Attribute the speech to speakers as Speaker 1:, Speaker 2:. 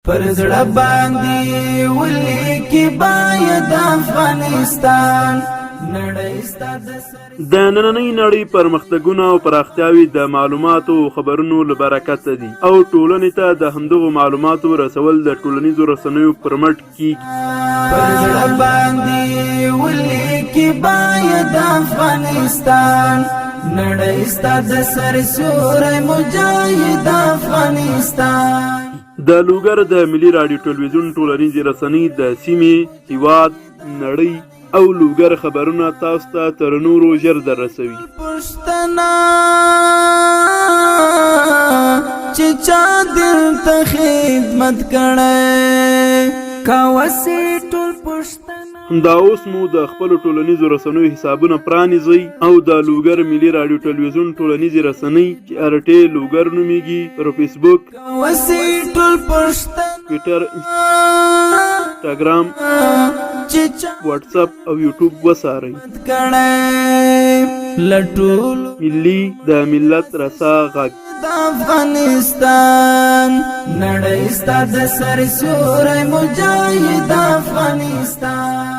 Speaker 1: پر زړه باندې ولیکي باید افغانستان
Speaker 2: د نننۍ نړۍ پرمختګونه او پراختیاوې د معلوماتو او خبرونو له برکته دي او ټولنې ته د همدغو معلوماتو رسول د ټولنیزو رسنیو پر مټ کیږي.
Speaker 1: پر زړه باندې ولیکي باید افغانستان نړۍ ستا د سر سیوری مجاهد افغانستان.
Speaker 2: د لوګر د ملي راډیو ټلویزیون ټولنیزې رسنۍ د سیمې، هیواد، نړۍ او لوګر خبرونه تاسو ته تر نورو ژر در رسوي.
Speaker 1: پښتنه چې چا دلته خدمت کړی کاوسې ټول پښتنه.
Speaker 2: همدا اوس مو د خپلو ټولنیزو رسنیو حسابونه پرانیزئ او د لوګر ملي راډیو ټلویزیون ټولنیزې رسنۍ چې RT لوګر نومیږي پر فیسبوک، ټویټر، انسټاګرام، واتساپ او یوټیوب وڅارئ. ملي د ملت رسا غږ
Speaker 1: افغانستان نړۍ ستا د سر سیوری مجاهد افغانستان.